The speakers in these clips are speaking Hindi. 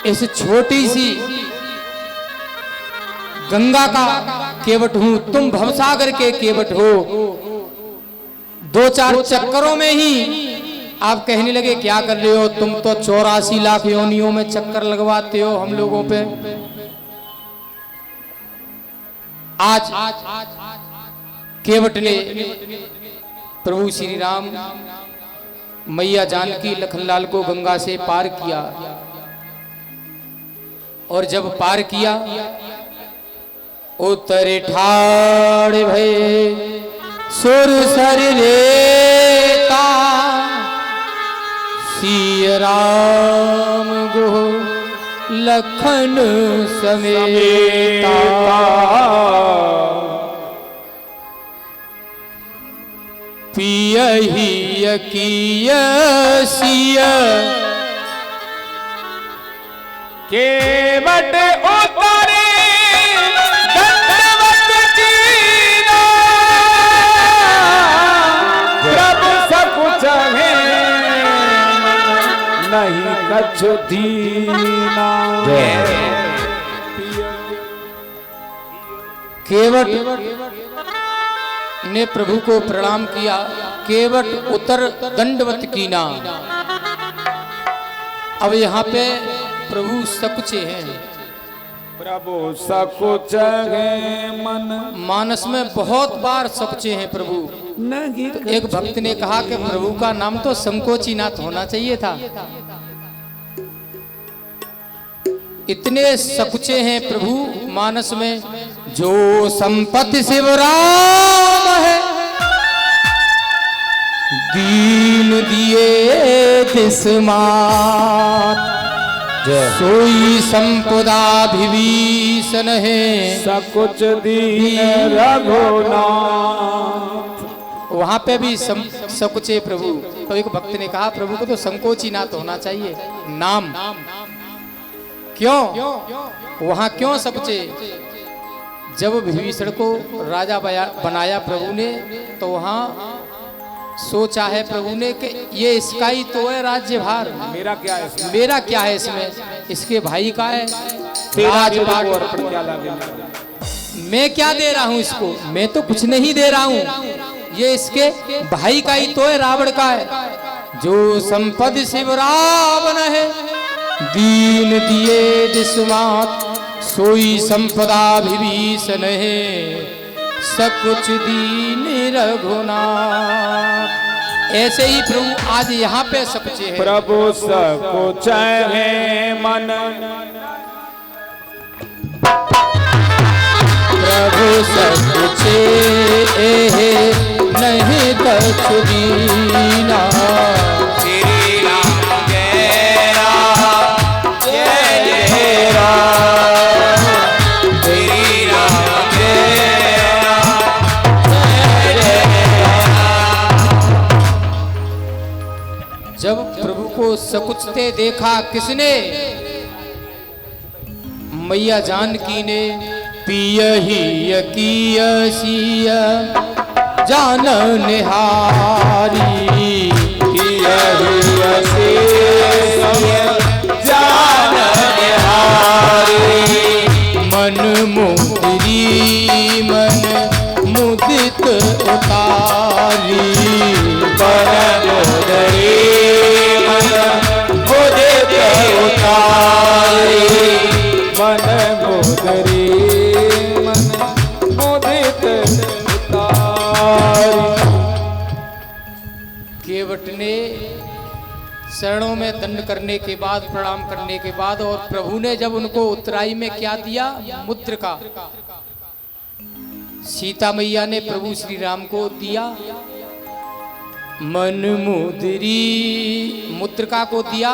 इस छोटी सी गंगा का केवट हूं, तुम भवसागर के केवट हो। 2-4 चक्करों में ही आप कहने लगे क्या कर रहे हो, तुम तो 84 लाख योनियों में चक्कर लगवाते हो हम लोगों पे। आज केवट ने प्रभु श्री राम मैया जानकी लखनलाल को गंगा से पार किया, और जब पार किया उतरे ठाड़ भये सुर सर रेता, सिय राम गो लखन समेता। पियहि किय सिय केवट उतरे दंडवत कीना, प्रभु सकुच है नहीं कछु दीना। केवट ने प्रभु को प्रणाम किया। केवट उतर दंडवत कीना। अब यहाँ पे प्रभु सकुचे हैं। प्रभु सकुच है मन, मानस में बहुत बार सकुचे हैं प्रभु। तो एक भक्त ने कहा कि प्रभु का नाम तो संकोचीनाथ होना चाहिए था। इतने सकुचे हैं प्रभु मानस में। जो संपत्ति शिवराम है, दीन दिए दिसमात, सोई संपदा विभीषण है, सकुच दीन रघुनाथ। वहां पे भी सकुचे प्रभु। तो एक भक्त ने कहा प्रभु को तो संकोचीनाथ होना चाहिए नाम। क्यों वहां क्यों सकुचे? जब विभीषण को राजा बनाया प्रभु ने, तो वहां सोचा है प्रभु ने कि ये इसका ही तो है राज्यभार, मेरा क्या है इसमें? मेरा क्या है इसमें? इसके भाई का है राजपाट, मैं क्या दे रहा हूं इसको? मैं तो कुछ नहीं दे रहा हूं, ये इसके भाई का ही तो है, रावण का है। जो संपद शिव रावण है, दीन दिए दिसमात, सोई संपदा विभीषण है, सकुच दीन रघुनाथ। ऐसे ही प्रभु आज यहाँ पे सकुचे हैं। प्रभु सकुच है मन, प्रभु सकुचे नहीं कछु दीना। श्री राम जय राम जय जय राम, श्री राम जय राम जय जय राम। जब प्रभु को सकुचते देखा किसने? मैया जानकी ने। पियहि किय सिय जान निहारी, पियहि सिय जान निहारी, मन मुदिरी मन मुदित उतारी, मन मुदिरी मन मुदित उतारी, मन मुदिरी मन मुदित उतारी। केवट ने शरणों में दंड करने के बाद, प्रणाम करने के बाद, और प्रभु ने जब उनको उत्तराई में क्या दिया? मुद्र का। सीता मैया ने प्रभु श्री राम को दिया मन मुद्री, मुद्रिका को दिया।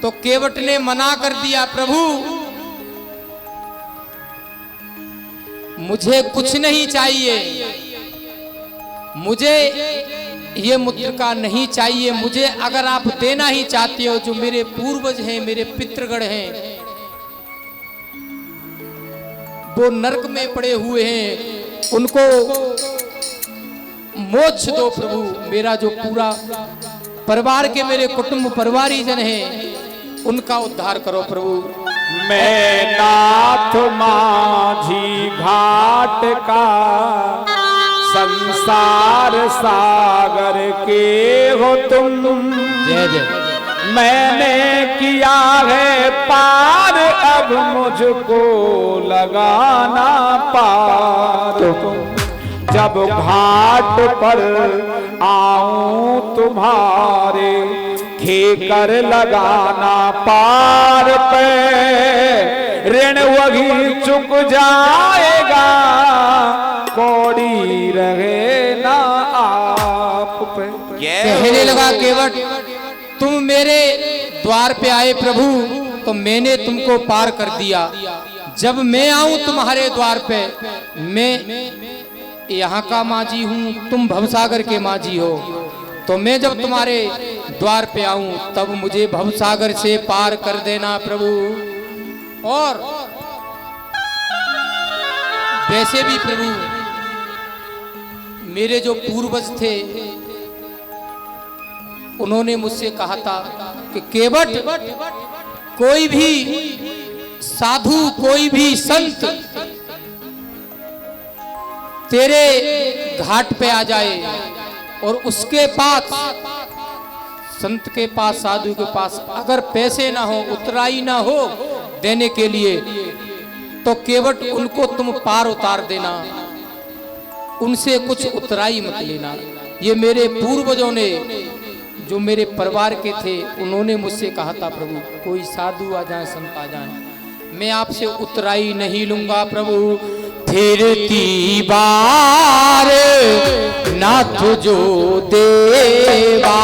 तो केवट ने मना कर दिया, प्रभु मुझे कुछ नहीं चाहिए, मुझे ये मुद्रिका नहीं चाहिए। मुझे अगर आप देना ही चाहते हो, जो मेरे पूर्वज हैं, मेरे पितृगण हैं, वो नरक में पड़े हुए हैं, उनको मोक्ष दो प्रभु। मेरा जो पूरा परिवार के मेरे कुटुंब परिवारीजन हैं, उनका उद्धार करो प्रभु। मैं नाथ माझी घाट का संसार सागर के हो तुम। जय जय। मैंने किया है पार, अब मुझको लगाना पार तुम। जब घाट पर आऊं तुम्हारे, घेकर लगाना पार पे, ऋण वही चुक जाएगा, कौड़ी रहे ना आप पे। कहने लगा केवट, तुम मेरे द्वार पे आए प्रभु, तो मैंने तुमको पार कर दिया। जब मैं आऊं तुम्हारे द्वार पे, मैं यहाँ का माझी हूँ, तुम भवसागर के माझी हो, तो मैं जब तुम्हारे द्वार पे आऊं तब मुझे भवसागर से पार कर देना प्रभु। और वैसे भी प्रभु, मेरे जो पूर्वज थे उन्होंने मुझसे कहा था कि केवट, कोई भी साधु, कोई भी संत तेरे घाट पे आ जाए और उसके पास, संत के पास, साधु के पास अगर पैसे ना हो, उतराई ना हो देने के लिए, तो केवट उनको तुम पार उतार देना, उनसे कुछ उतराई मत लेना। ये मेरे पूर्वजों ने, जो मेरे परिवार के थे, उन्होंने मुझसे कहा था प्रभु, कोई साधु आ जाए, संत आ जाए, मैं आपसे उतराई नहीं लूंगा प्रभु। फिरती बार नाथ जो देवा,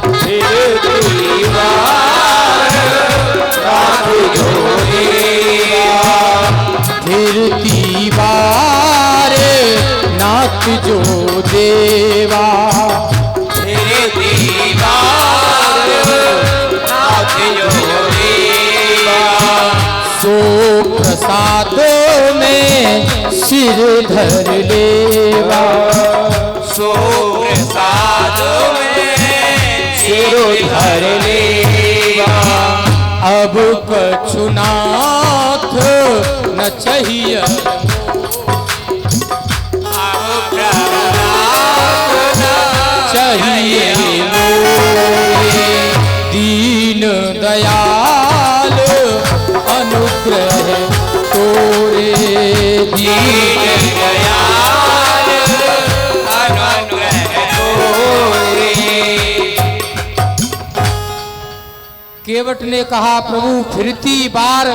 फिरती बार नाथ जो देवा, फिरती बार नाथ जो देवा, फिरती बार नाथ जो देवा, सो प्रसाद में सिर धर लेवा, सो प्रसाद में सिर धर लेवा, अब कछु नाथ न चाहिए, अब चाहिए मोरे, दीन दयाल अनुग्रह तोरे, दीन दयाल अनुग्रह तोरे। केवट ने कहा प्रभु, फिरती बार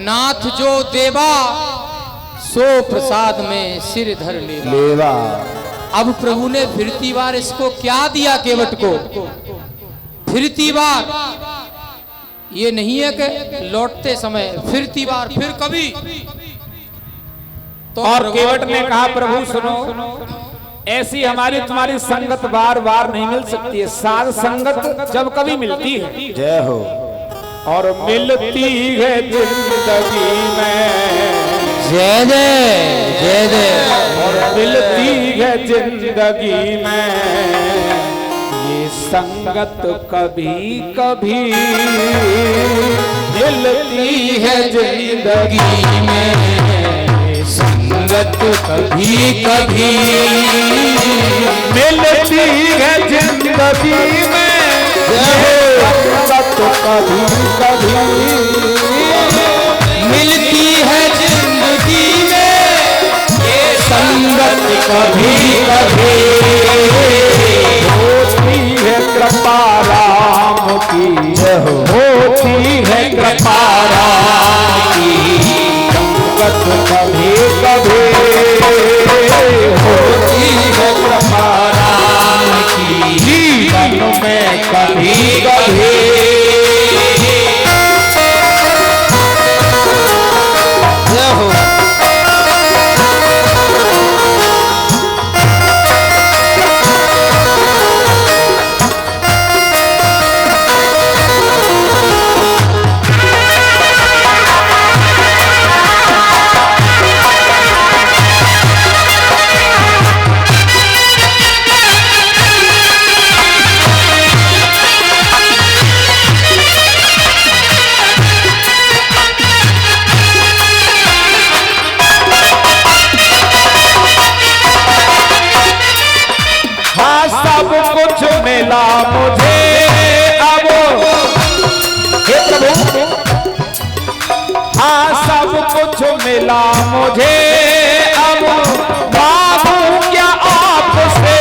नाथ जो देवा, सो प्रसाद में सिर धर लेवा। अब प्रभु ने फिरती बार इसको क्या दिया केवट को? फिरती बार ये नहीं है कि लौटते समय फिरती बार, फिर कभी। तो और केवट ने कहा प्रभु सुनो, ऐसी हमारी तुम्हारी संगत बार बार नहीं मिल सकती है, साध संगत जब कभी मिलती है। जय हो। और मिलती है जिंदगी में, जय जय जय जय, और मिलती है जिंदगी में ये संगत कभी कभी, मिलती है जिंदगी में संगत कभी कभी, मिलती है जिंदगी में संगत कभी कभी, मिलती है जिंदगी में ये संगत कभी कभी, होती है कृपा राम की, होती है कृपा राम की, संगत कभी कभी, होती है कृपा राम की, जीवन में कभी कभी। मिला मुझे अब मांगू क्या आपसे,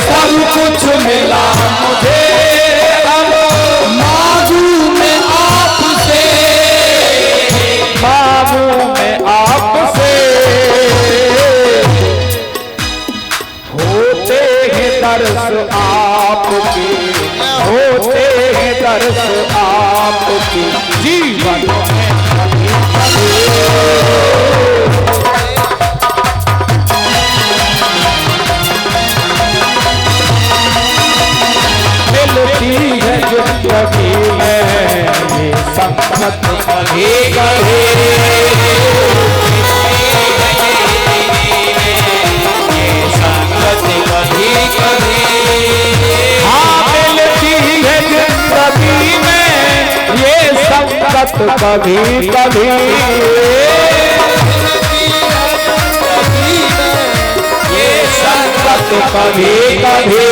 सब कुछ मिला मुझे अब मांगू मैं आपसे, मांगू मैं आपसे। होते हैं दर्श आपके, होते हैं दर्श आपके जीवन में मिलती है जिंदगी में ये संगत कभी कभी, ये संगत कभी कभी, हाँ मिलती है जिंदगी में ये संगत कभी कभी, ये संगत कभी कभी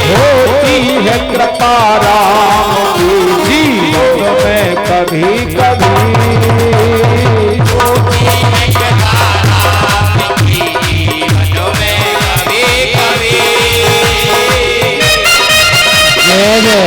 होती है कृपा राम की जीवन में कभी कभी, होती है कृपा राम की जीवन में कभी कभी। जय जय।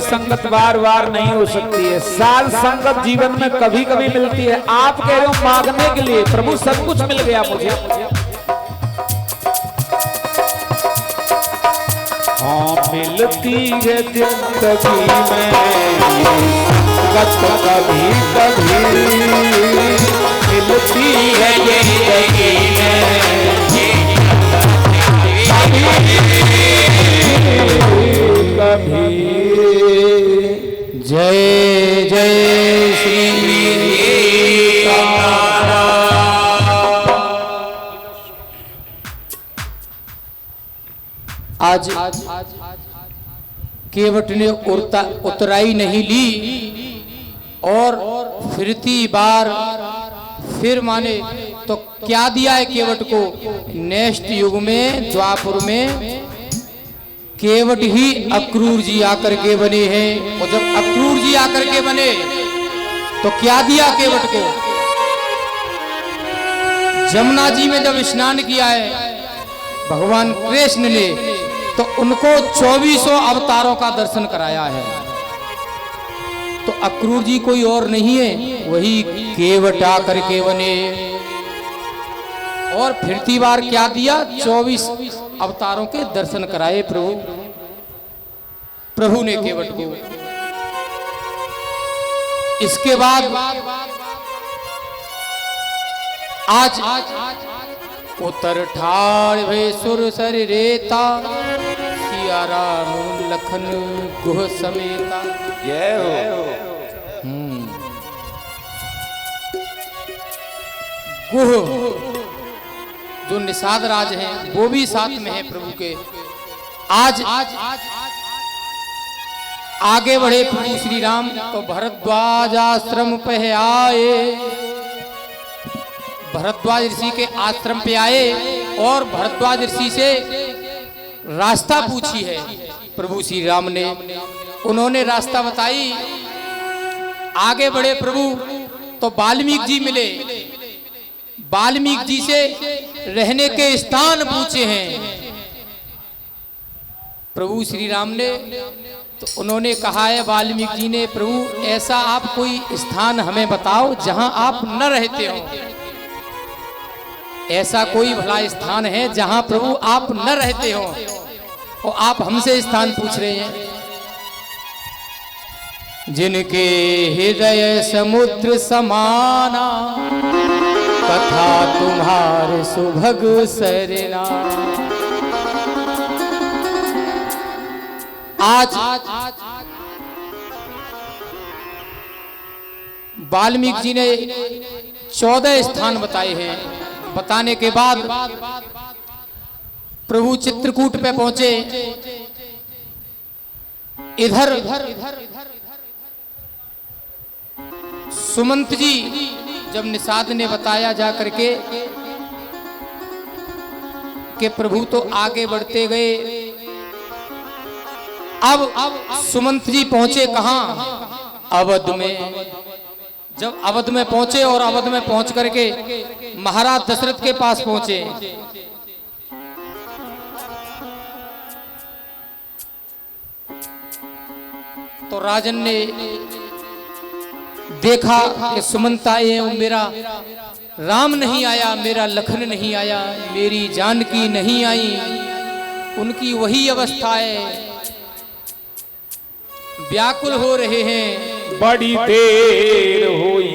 संगत बार बार नहीं हो सकती है, साल संगत जीवन में कभी कभी मिलती है। आप कह रहे हो मांगने के लिए, प्रभु सब कुछ मिल गया मुझे। हाँ मिलती है जिंदगी में संगत कभी कभी, मिलती है जिंदगी में कभी। जय जय श्री आज केवट ने उतराई नहीं ली और फिरती बार फिर माने तो क्या दिया है केवट को। नेक्स्ट युग में द्वापुर में केवट ही अक्रूर जी आकर के बने हैं, और जब अक्रूर जी आकर के बने तो क्या दिया केवट को। जमुना जी में जब स्नान किया है भगवान कृष्ण ने तो उनको 2400 अवतारों का दर्शन कराया है। तो अक्रूर जी कोई और नहीं है, वही केवट आकर के बने। और फिरती बार क्या दिया, 24 अवतारों के दर्शन कराए प्रभु ने केवट को। इसके बाद आज उतर ठाड़ भे सुर सर रेता, सिया राम लखन गुह समेता। जय हो। गुह जो निषाद राज हैं वो भी साथ में है प्रभु के। आज आगे बढ़े प्रभु श्री राम तो भरद्वाज आश्रम पे आए। भरद्वाज ऋषि के आश्रम पे आए और भरद्वाज ऋषि से रास्ता पूछी है प्रभु श्री राम ने। उन्होंने रास्ता बताई। आगे बढ़े प्रभु तो वाल्मीकि जी मिले। वाल्मीकि जी से रहने के स्थान पूछे हैं प्रभु श्री राम ने। तो उन्होंने कहा है वाल्मीकि जी ने, प्रभु ऐसा आप कोई स्थान हमें बताओ जहां आप न रहते हो। ऐसा कोई भला स्थान है जहां प्रभु आप न रहते हो और आप हमसे स्थान पूछ रहे हैं। जिनके हृदय समुद्र समाना, कथा तुम्हारे सुभग सरना। आज वाल्मीकि जी ने 14 स्थान बताए हैं। बताने के बाद प्रभु चित्रकूट पे पहुंचे। इधर सुमंत जी जब निषाद ने बताया जा करके कि प्रभु तो आगे बढ़ते गए। अब सुमंत जी पहुंचे कहां? अवध में। जब अवध में पहुंचे और अवध में पहुंच करके महाराज दशरथ के पास पहुंचे, तो राजन ने देखा कि सुमंत आए हैं, मेरा राम नहीं आया, मेरा लखन नहीं आया, मेरी जानकी नहीं आई। उनकी वही अवस्था है, व्याकुल हो रहे हैं। बड़ी देर हुई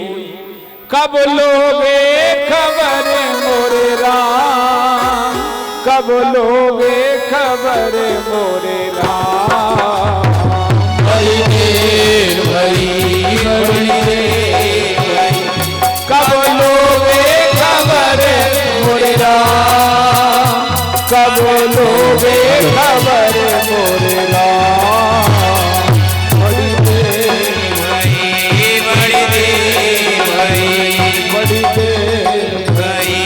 कब लोगे खबर मोरे राम, कब लोगे खबर मोरे राम। बड़ी देर भई बड़ी देर, कब लोगे खबर मोरे राम, कब लोगे खबर मोरे राम। बड़ी देर भई बड़ी देर भई, बड़ी देर भई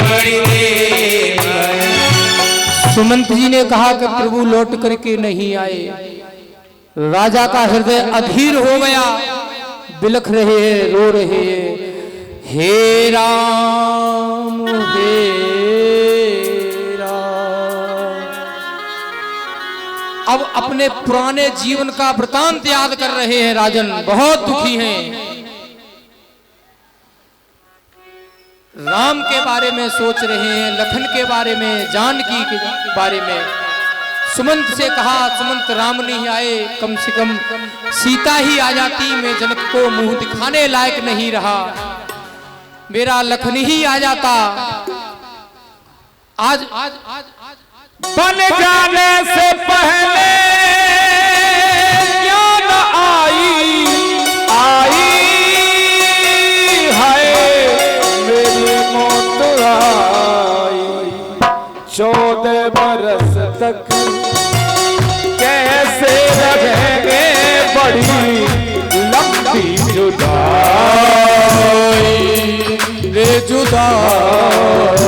बड़ी देर भई। सुमंत जी ने कहा कि प्रभु लौट करके नहीं आए। राजा का हृदय अधीर हो गया, बिलख रहे हैं, रो रहे हैं। हे राम हे राम। अब अपने पुराने जीवन का वृतांत याद कर रहे हैं राजन, बहुत दुखी हैं। राम के बारे में सोच रहे हैं, लखन के बारे में, जानकी के बारे में। सुमंत से कहा, सुमंत राम नहीं आए, कम से कम सीता ही आ जाती, मैं जनक को मुंह दिखाने लायक नहीं रहा। मेरा लखन ही आ जाता। आज बन जाने से पहले क्यों न आई, आई है मेरी मौत आई। 14 बरस तक कैसे रहेंगे बड़ी लंबी जुदाई रे जुदाई।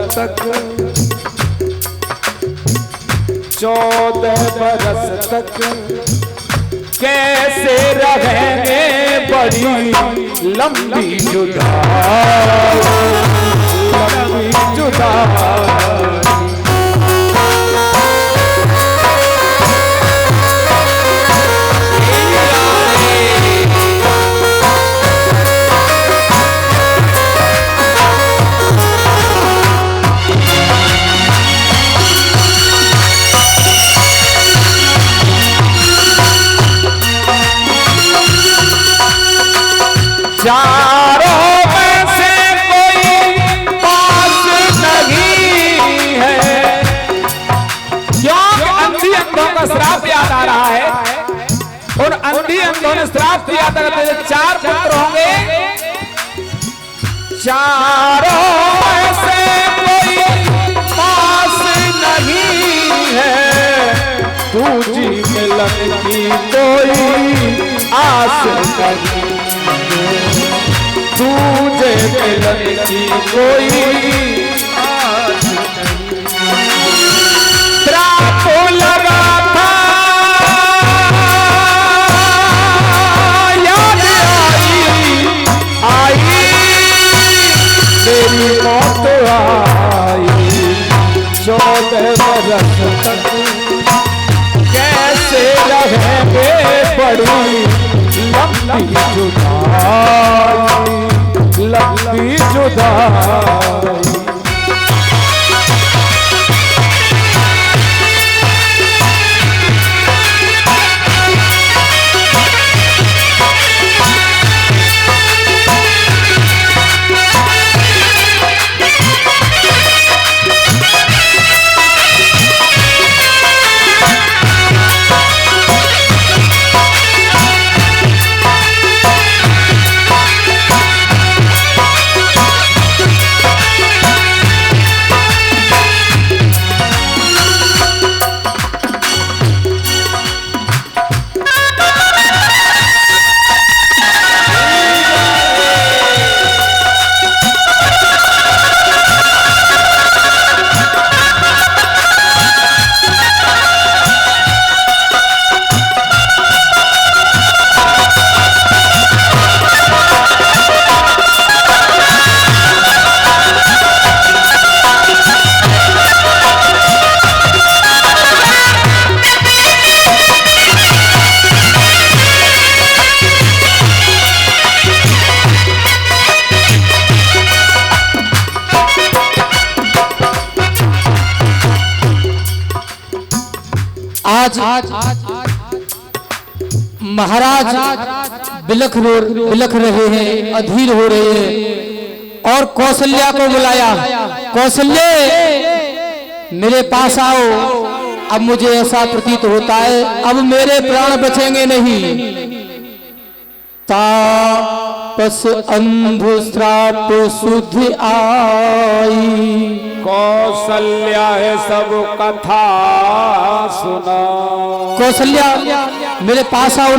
तक 14 बरस तक कैसे रहेंगे बड़ी लंबी जुदाई, लंबी जुदाई। चारों में से कोई पास नहीं अंधों ने श्राप दिया था कि तेरे 4 पुत्र होंगे, चारों ऐसे कोई पास नहीं है, तुझी मिलन की कोई आस नहीं, तुझे मिलन की कोई आस नहीं। श्राप लगा था याद आई तेरी मौत आई, 14 बरस तक कैसे रहेंगे बड़ी लंबी जुदाई, लंबी जुदाई। आज महाराज बिलख रहे हैं, अधीर हो रहे हैं और कौशल्या को बुलाया। कौशल्य मेरे पास आओ, अब मुझे ऐसा प्रतीत होता है अब मेरे प्राण बचेंगे नहीं। तापस अंध श्राप सुध आई, कौशल्या है सब कथा सुना। कौशल्या मेरे पास आओ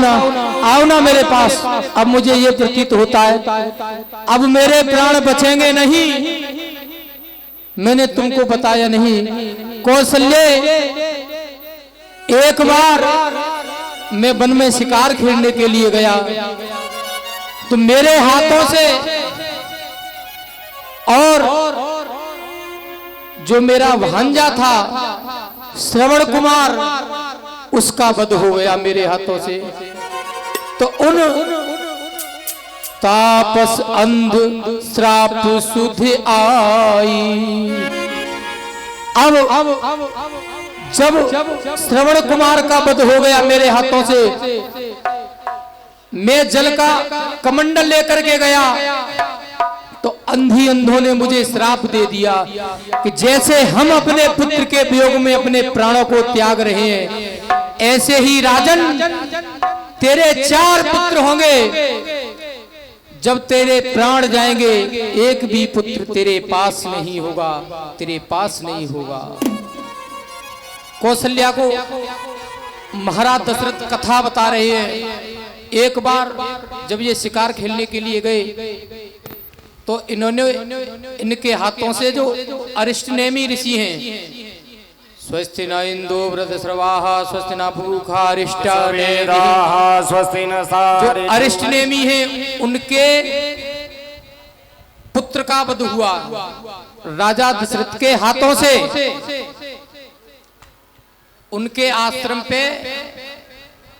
ना मेरे पास, अब मुझे ये प्रतीत होता है अब मेरे प्राण बचेंगे नहीं। मैंने तुमको बताया नहीं कौशल्य, एक बार मैं वन में शिकार खेलने के लिए गया तो मेरे हाथों से और जो मेरा भांजा था श्रवण कुमार उसका वध हो गया मेरे हाथों से। तो उन तापस अंध श्राप सुध आई। अब जब श्रवण कुमार का वध हो गया मेरे हाथों से, मैं जल का कमंडल लेकर के गया तो अंधों ने मुझे श्राप दे दिया कि जैसे हम अपने पुत्र के वियोग में अपने प्राणों को त्याग रहे हैं, ऐसे ही राजन तेरे 4 पुत्र होंगे। जब तेरे प्राण जाएंगे एक भी पुत्र तेरे पास नहीं होगा, तेरे पास नहीं होगा। कौशल्या को महाराज दशरथ कथा बता रहे हैं। एक बार जब ये शिकार खेलने के लिए गए तो इन्होंने इनके हाथों से जो अरिष्टनेमी ऋषि हैं, स्वस्ति न इंदो वृद्धश्रवाः स्वस्ति न पूषा अरिष्टवेदाः स्वस्ति न जो अरिष्टनेमी हैं उनके पुत्र का वध हुआ राजा दशरथ के हाथों से। उनके आश्रम पे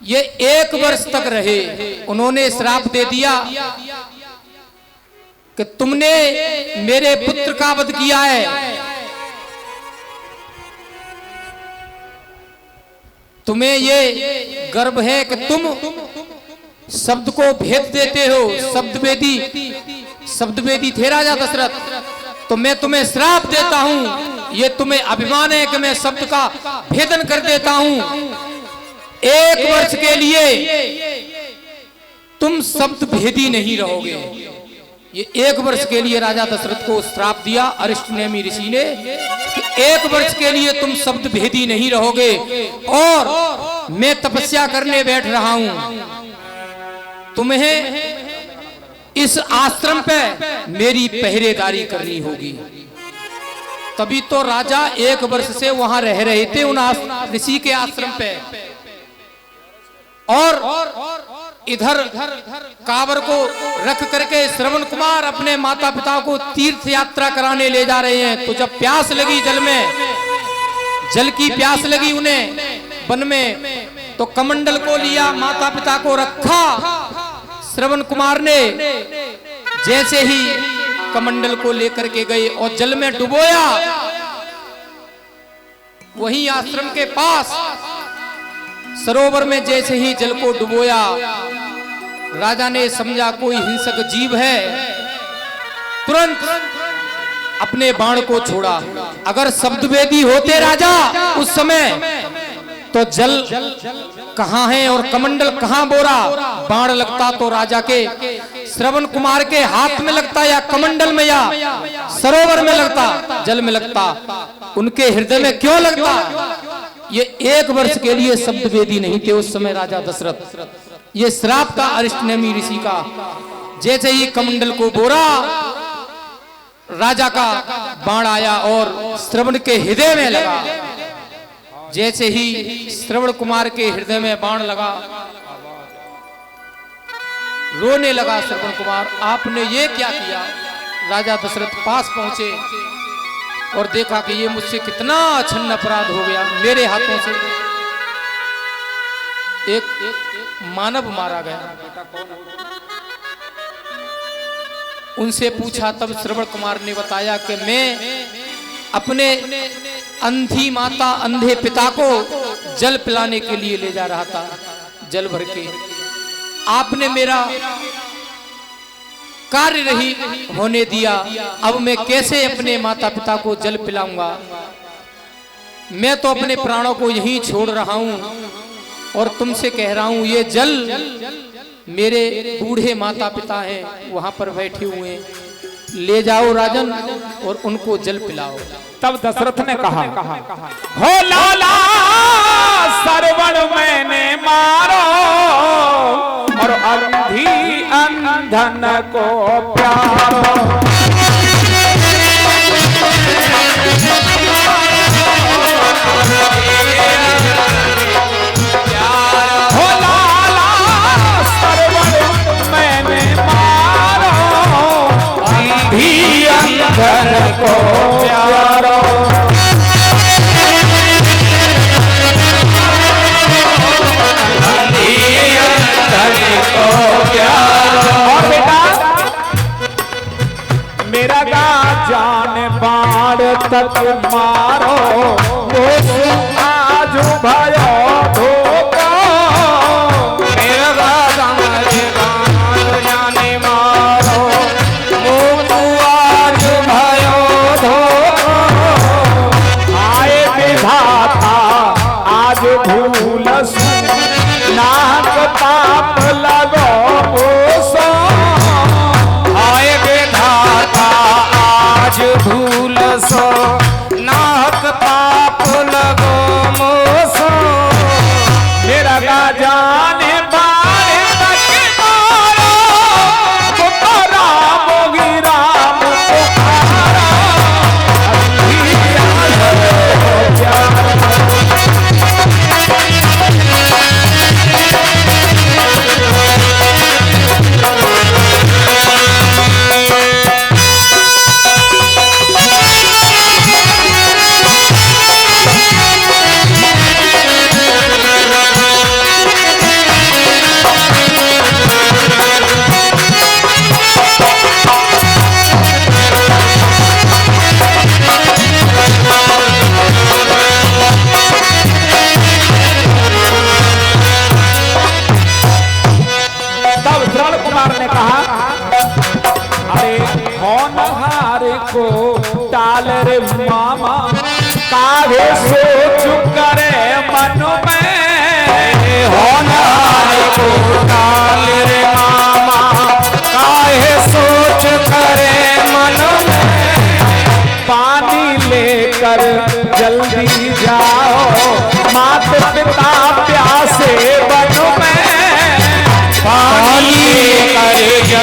ये 1 वर्ष तक रहे। उन्होंने श्राप दे दिया कि तुमने मेरे पुत्र का वध किया है, तुम्हें ये गर्व है कि तुम शब्द को भेद देते हो। शब्दवेदी थे राजा दशरथ, तो मैं तुम्हें श्राप देता हूं, ये तुम्हें अभिमान है कि मैं शब्द का भेदन कर देता हूं। 1 वर्ष के लिए तुम शब्द भेदी नहीं रहोगे। ये 1 वर्ष के लिए राजा दशरथ को श्राप दिया अरिष्टनेमी ऋषि ने कि 1 वर्ष के लिए तुम शब्द भेदी नहीं रहोगे और मैं तपस्या करने बैठ रहा हूं। तुम्हें इस आश्रम पे मेरी पहरेदारी करनी होगी। तभी तो राजा 1 वर्ष से वहां रह रहे थे उन ऋषि के आश्रम पे, और इधर कांवर को रख करके श्रवण कुमार अपने माता पिता को तीर्थ यात्रा कराने ले जा रहे हैं। तो जब प्यास लगी जल में, जल की प्यास लगी उन्हें वन में, तो कमंडल को लिया, माता पिता को रखा श्रवण कुमार ने। जैसे ही कमंडल को लेकर के गए और जल में डुबोया, वहीं आश्रम के पास सरोवर में जैसे ही जल को डुबोया, राजा ने समझा कोई हिंसक जीव है, तुरंत अपने बाण को छोड़ा। अगर शब्दवेदी होते राजा उस समय, तो जल कहां है और कमंडल कहां बोरा, बाण लगता तो राजा के श्रवण कुमार के हाथ में लगता, या कमंडल में, या सरोवर में लगता, जल में लगता, उनके हृदय में क्यों लगता। ये 1 वर्ष के लिए शब्दवेदी नहीं थे उस समय राजा दशरथ। ये श्राप था अरिष्टनेमी ऋषि का। जैसे ही कमंडल को बोरा, राजा का बाण आया और श्रवण के हृदय में लगा। जैसे ही श्रवण कुमार के हृदय में बाण लगा, रोने लगा श्रवण कुमार, आपने ये क्या किया। राजा दशरथ पास पहुंचे और देखा कि ये मुझसे कितना छन्न अपराध हो गया, मेरे हाथों से एक मानव मारा गया। उनसे पूछा, तब श्रवण कुमार ने बताया कि मैं अपने अंधी माता, अंधे पिता को जल पिलाने के लिए ले जा रहा था, जल भर के। आपने मेरा कार्य नहीं होने दिया, अब मैं कैसे अपने माता पिता को जल पिलाऊंगा। मैं तो अपने प्राणों को यहीं छोड़ रहा हूं और तुमसे कह रहा हूं, ये जल मेरे बूढ़े माता पिता हैं, वहां पर बैठे हुए हैं, ले जाओ राजन और उनको जल पिलाओ। तब दशरथ ने कहा, हो लाला सरवण मैंने मारो और अंधी अंधन को प्यारो। हो लाला सरवण मैंने मारो, अंधी अंधन को प्यारो। और बेटा मेरा जान बाण तक मारो, आज भयो धोखा। मेरा जान मारो, आज भयो धोखा। आए विधाता आज भूल नाक पाप लगो मोसो। आए विधाता आज भूल सो, नाक पाप लगो मोसो। मेरा जाने बारे तक मारो, तो राम गिरा पुकारा। को टाल रे मामा, काहे सोच करे मन में। होनहार को टाल रे मामा,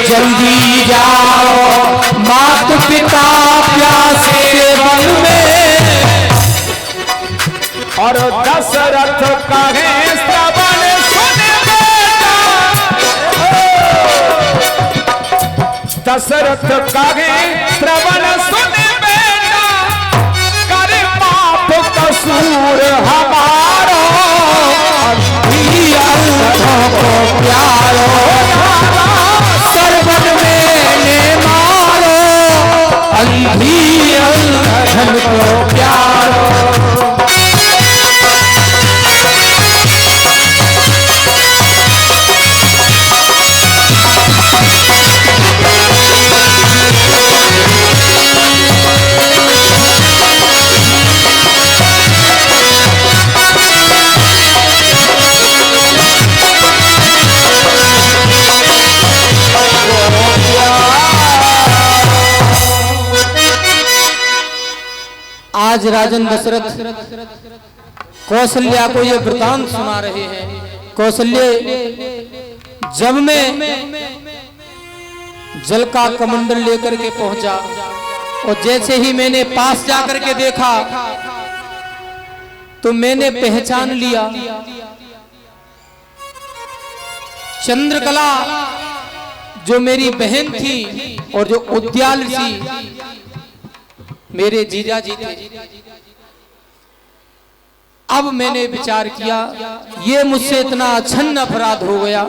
जल्दी जाओ मात पिता प्यासे वन में। और दशरथ कहे श्रवण सुन बेटा, दशरथ कहे श्रवण सुन बेटा, कर पाप कसूर हमारो, को प्यारो सरवन में ने मारो, अंधी अंधन को प्यारो। आज राजन दशरथ कौशल्या को ये वृतांत सुना रहे हैं। कौशल्य, जब मैं जल का कमंडल लेकर के पहुंचा और जैसे ही मैंने पास जाकर के देखा तो मैंने पहचान लिया चंद्रकला जो मेरी बहन थी और जो उद्याल सी मेरे जीजा जी थे। अब मैंने विचार किया ये मुझसे इतना छन्न अपराध हो गया।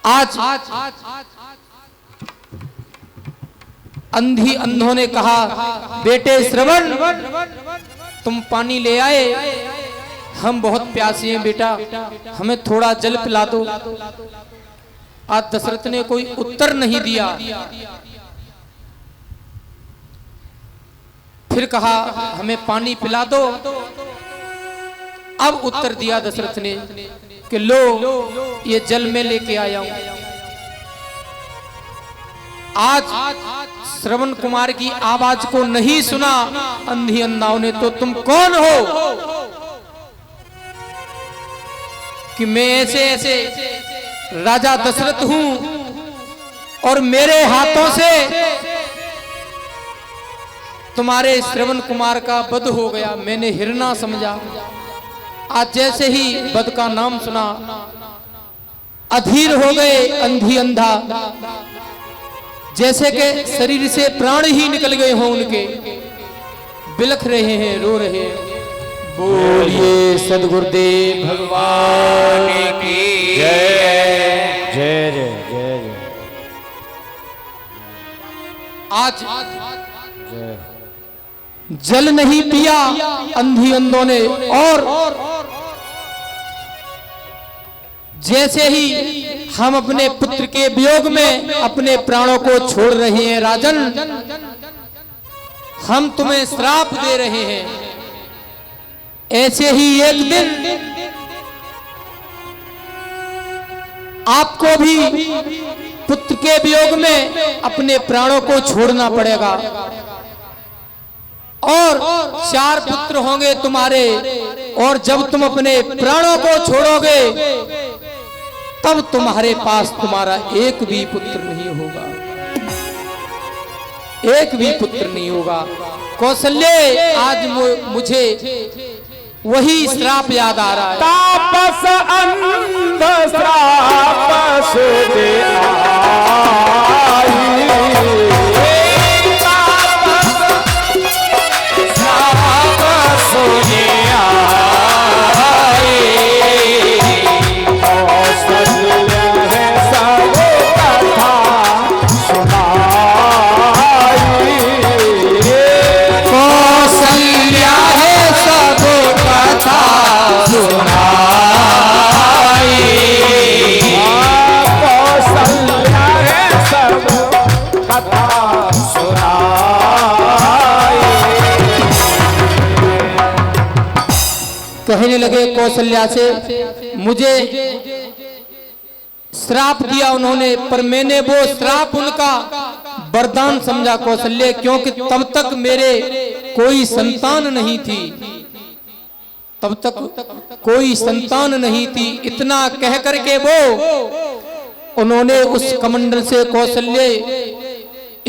आज अंधी अंधों ने कहा बेटे श्रवण तुम पानी ले आए, हम बहुत प्यासे हैं बेटा, हमें थोड़ा जल पिला दो। आज दशरथ ने कोई उत्तर नहीं दिया। फिर कहा हमें पानी पिला दो। अब उत्तर दिया दशरथ ने कि लो ये जल में लेके आया हूं। आज श्रवण कुमार की आवाज को नहीं सुना अंधी अंधाओं ने, तो तुम कौन हो कि मैं ऐसे ऐसे राजा दशरथ हूं और मेरे हाथों से तुम्हारे श्रवण कुमार का वध हो गया। मैंने हिरना समझा। आज जैसे ही वध का नाम सुना अधीर हो गए अंधी अंधा, जैसे कि शरीर से प्राण ही निकल गए हों उनके, बिलख रहे हैं, रो रहे हैं। बोलिए सदगुरुदेव भगवान की जय जय जय जय। आज जल नहीं पिया अंधी अंधों ने, और जैसे ही हम अपने पुत्र के वियोग में अपने प्राणों को छोड़ रहे हैं राजन, हम तुम्हें श्राप दे रहे हैं। ऐसे ही एक दिन आपको भी पुत्र के वियोग में अपने प्राणों को छोड़ना पड़ेगा, और 4 पुत्र होंगे तुम्हारे, और जब तुम अपने प्राणों को छोड़ोगे तब तुम्हारे पास तुम्हारा एक भी पुत्र नहीं होगा, एक भी पुत्र नहीं होगा। कौशल्य, आज मुझे वही श्राप याद आ रहा है। तापस अंध श्राप सुदे कहने लगे कौशल्या से, मुझे श्राप दिया उन्होंने, पर मैंने वो श्राप उनका वरदान समझा कौशल्य, क्योंकि तब तक मेरे कोई संतान नहीं थी, तब तक कोई संतान नहीं थी। इतना कह करके वो उन्होंने उस कमंडल से कौशल्य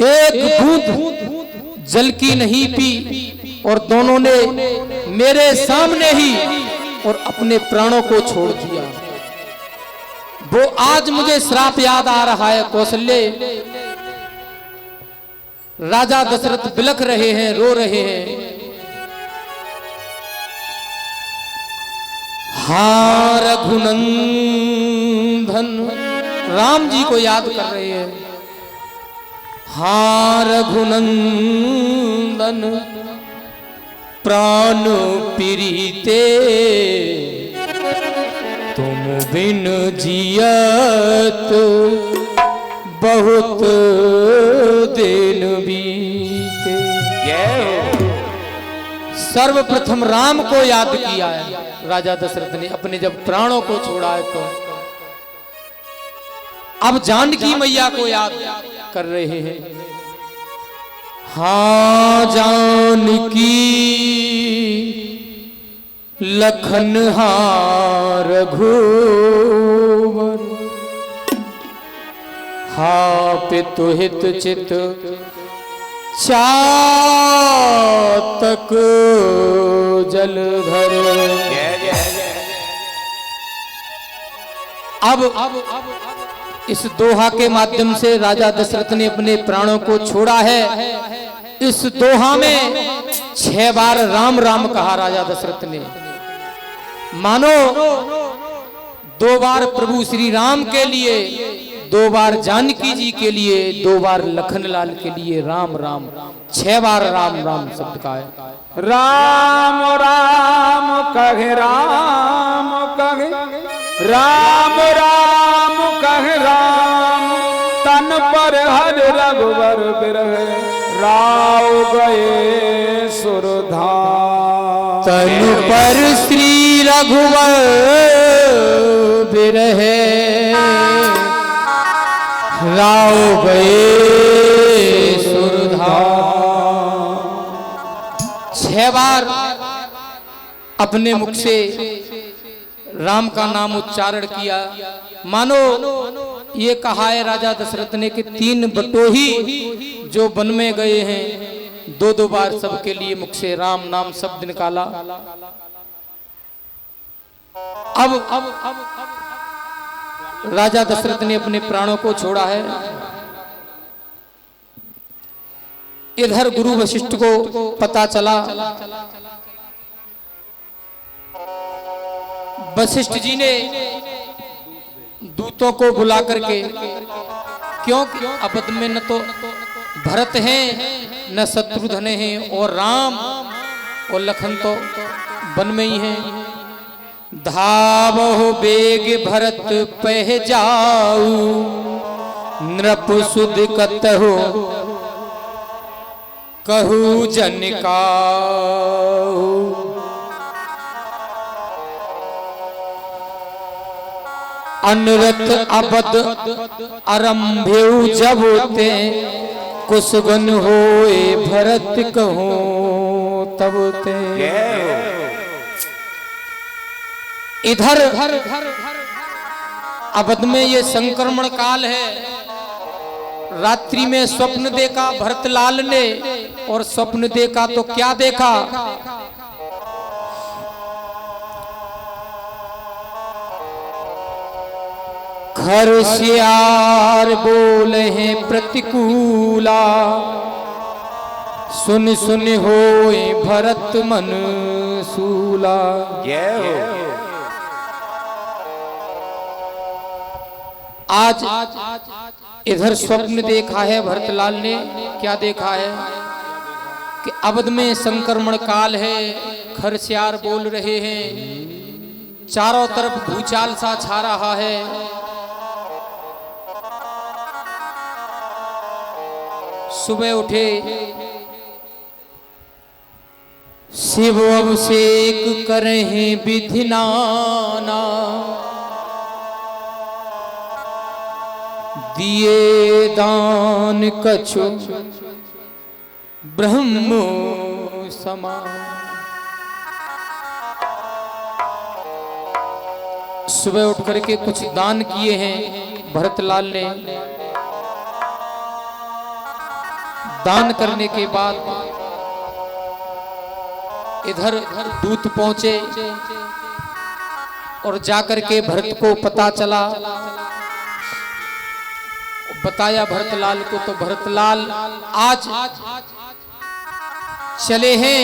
एक बूंद जल की नहीं पी और दोनों ने मेरे सामने ही और अपने प्राणों को छोड़ दिया। वो आज मुझे श्राप याद आ रहा है। कौशल्य, राजा दशरथ बिलख रहे हैं, रो रहे हैं। हाँ रघुनंदन, राम जी को याद कर रहे हैं। हाँ रघुनंदन प्राण प्रीते, तुम बिन जियत बहुत दिन बीते। सर्वप्रथम राम को याद किया है राजा दशरथ ने, अपने जब प्राणों को छोड़ा है तो अब जानकी मैया को याद कर रहे हैं। हाँ जानकी लखन हार रघुवर, हाँ पितु हित चित चातक जलधर। अब इस दोहा के माध्यम से राजा दशरथ ने अपने प्राणों को छोड़ा है। इस दोहा में 6 बार राम राम कहा राजा दशरथ ने। मानो 2 बार प्रभु श्री राम के लिए, 2 बार जानकी जी के लिए, 2 बार लखनलाल के लिए राम राम, 6 बार राम राम शब्द का है। राम राम कहे राम कहे, राम राम कहे राम, तन पर हर रघुवर बिरहे, राव गए सुरधाम। तन पर श्री रघुवर बिरहे, राव गए सुरधाम। 6 बार अपने मुख से राम का नाम उच्चारण किया। मानो ये कहा है राजा दशरथ ने कि 3 बटोही जो वन में गए हैं 2-2 बार सबके लिए मुख से राम नाम शब्द निकाला। अब राजा दशरथ ने अपने प्राणों को छोड़ा है। इधर गुरु वशिष्ठ को पता चला। वशिष्ठ जी ने दूतों को बुला करके, क्योंकि अवध में न तो भरत हैं न शत्रुघ्न हैं और राम और लखन तो वन में ही हैं। धावो बेग भरत पह जाऊ, नृप सुध कतहु कहू जन काऊ। अनरत अबद आरंभ्यु जब ते, कुसगन होए भरत कहो तब ते। इधर अवध में ये संक्रमण काल है। रात्रि में स्वप्न देखा भरतलाल ने, और स्वप्न देखा तो क्या देखा? खरसियार बोले हैं प्रतिकूला, सुन सुन होए भरत मन सूला। आज इधर स्वप्न देखा है भरतलाल ने। क्या देखा है कि अवध में संक्रमण काल है, खरसियार बोल रहे हैं, चारों तरफ भूचाल सा छा रहा है। सुबह उठे, शिव अभिषेक करें विधि नाना, दिए दान कछु ब्रह्म समान। सुबह उठ करके कुछ दान किए हैं, भरतलाल ने दान करने के बाद इधर दूत पहुंचे और जाकर के भरत को पता चला, बताया भरतलाल को। तो भरतलाल आज चले हैं,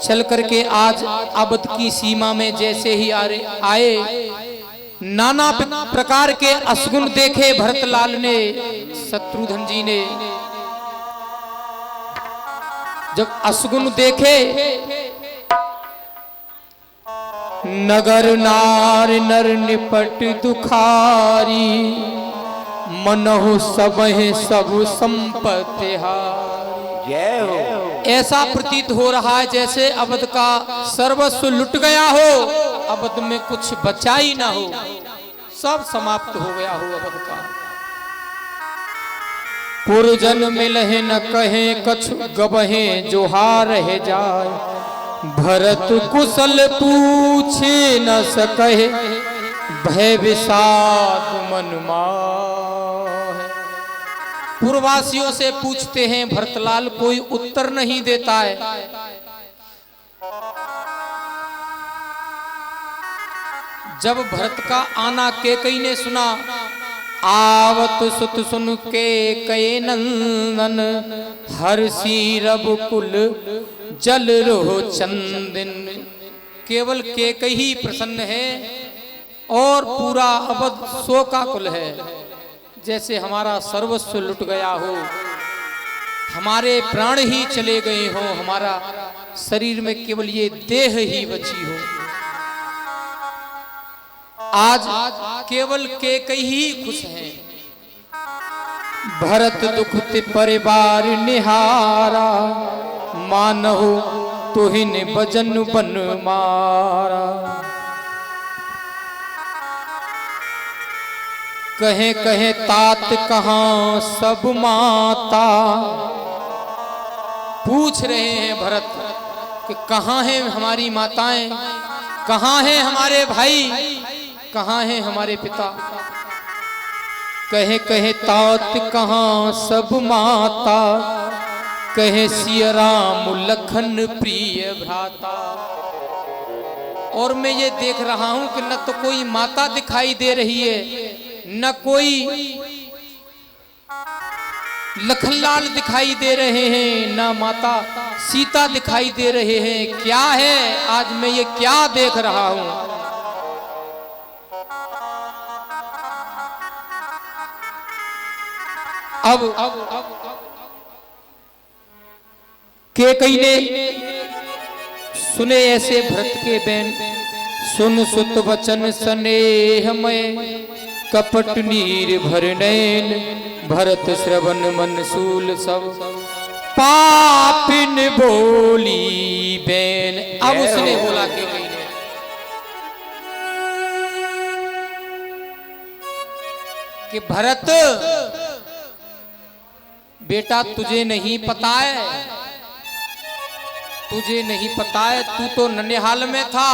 चल करके आज अवध की सीमा में जैसे ही आए, नाना प्रकार के असगुन देखे भरतलाल ने, शत्रुघ्न जी ने। जब असगुन देखे, नगर नार नर निपट दुखारी, मनहु सब सब संपत्ति हारी। जय हो। ऐसा प्रतीत हो रहा है जैसे अवध का सर्वस्व लुट गया हो, अवध में कुछ बचा ही ना हो, सब समाप्त हो गया हो अवध का। पुरजन मिलहे न कहे कछु, गबहे जोहार रह जाए। भरत कुशल पूछे न सके, भय विषाद मन माहे। पूर्ववासियों से पूछते हैं भरतलाल, कोई उत्तर नहीं देता है। जब भरत का आना कैकेयी ने सुना, आवत सुत सुन के कये नंदन, हर्षी रब कुल जल रो चंदन। केवल कैकेयी ही प्रसन्न है और पूरा अवध शोकाकुल है, जैसे हमारा सर्वस्व लुट गया हो, हमारे प्राण ही चले गए हो, हमारा शरीर में केवल ये देह ही बची हो। आज केवल कैकेयी ही खुश हैं। भरत दुख ते परिवार निहारा, मानहु तुहिन भजन बन मारा। कहे कहे तात कहाँ सब माता, पूछ रहे हैं भरत कि कहाँ हैं हमारी माताएं, कहाँ हैं हमारे भाई, कहाँ हैं हमारे पिता। कहे कहे तात कहाँ सब माता, कहे सिया राम लखन प्रिय भ्राता। और मैं ये देख रहा हूं कि न तो कोई माता दिखाई दे रही है, न कोई लखनलाल दिखाई दे रहे हैं, न माता सीता दिखाई दे रहे हैं। क्या है आज मैं ये क्या देख रहा हूं। अब कैकेयी ने सुने ऐसे भरत के बैन, सुन सुत वचन स्नेहमय, कपट नीर भर नैन। भरत श्रवण मन सूल सब, पापिन बोली बैन। अब उसने बोला कैकेयी ने, कि भरत बेटा तुझे नहीं पता है, तुझे नहीं पता है, तू तो ननिहाल में था।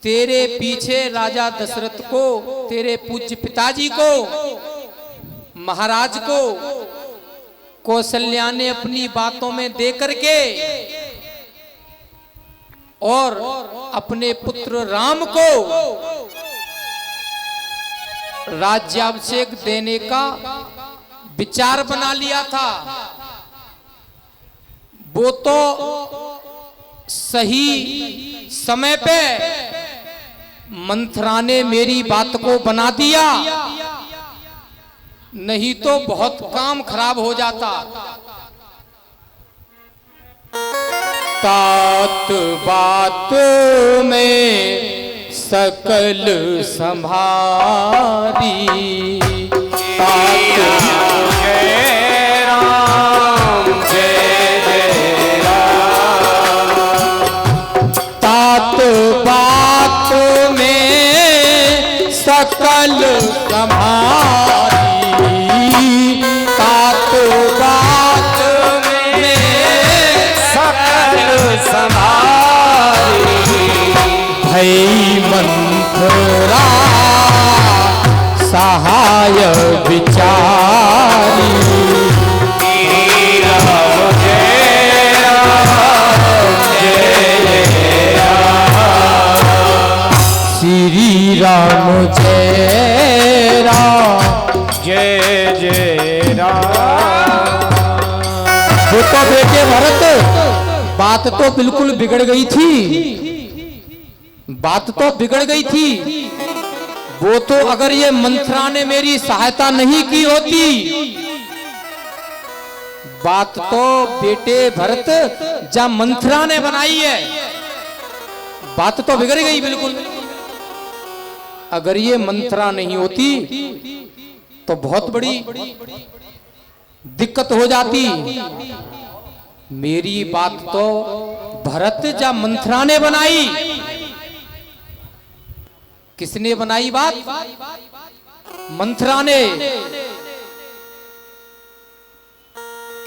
तेरे पीछे राजा दशरथ को, तेरे पूज्य पिताजी को, महाराज को कौशल्या ने अपनी बातों में दे करके और अपने पुत्र राम को राज्याभिषेक देने का विचार बना लिया था। वो तो सही समय पे मंथरा ने मेरी बात को बना दिया, नहीं तो बहुत काम खराब हो जाता। तात बात में सकल संभारी, जय राम जय जय राम। तात बात में सकल संभारी, तात बात में सकल संभारी। भय श्री राम जय राम जय जय राम। वो तो बेटे भरत बात तो बिल्कुल बिगड़ गई थी, बात तो बिगड़ गई थी। वो तो अगर ये मंत्रा ने मेरी सहायता नहीं की होती, बात तो बेटे भरत जब मंत्रा ने बनाई है, बात तो बिगड़ गई बिल्कुल। अगर ये मंत्रा नहीं होती तो बहुत बड़ी दिक्कत हो जाती। मेरी बात तो भरत जब मंत्रा ने बनाई। किसने बनाई बात? मंत्रा ने।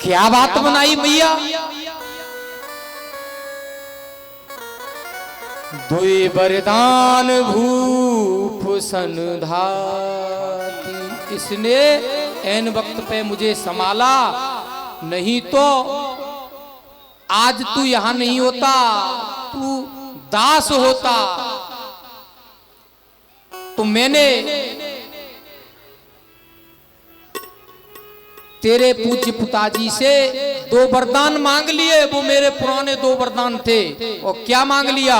क्या बात बनाई भैया? दुई वरदान भूप सनधाती। इसने ऐन वक्त पे मुझे संभाला, नहीं तो आज तू यहां नहीं होता, तू दास होता। तो मैंने तेरे पूज्य पिताजी से 2 वरदान मांग लिए। वो मेरे पुराने 2 वरदान थे। और क्या मांग लिया?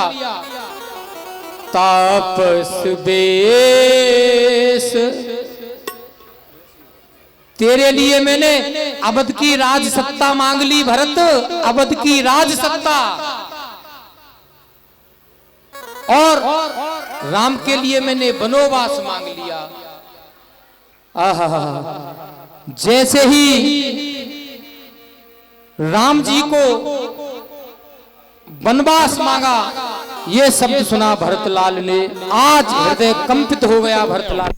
तापस बेश। तेरे लिए मैंने अवध की राज सत्ता मांग ली भरत, अवध की राज सत्ता। और राम के लिए मैंने वनवास मांग लिया। आहा, जैसे ही राम जी को वनवास मांगा, ये शब्द सुना भरतलाल ने। आज हृदय कंपित हो गया भरतलाल।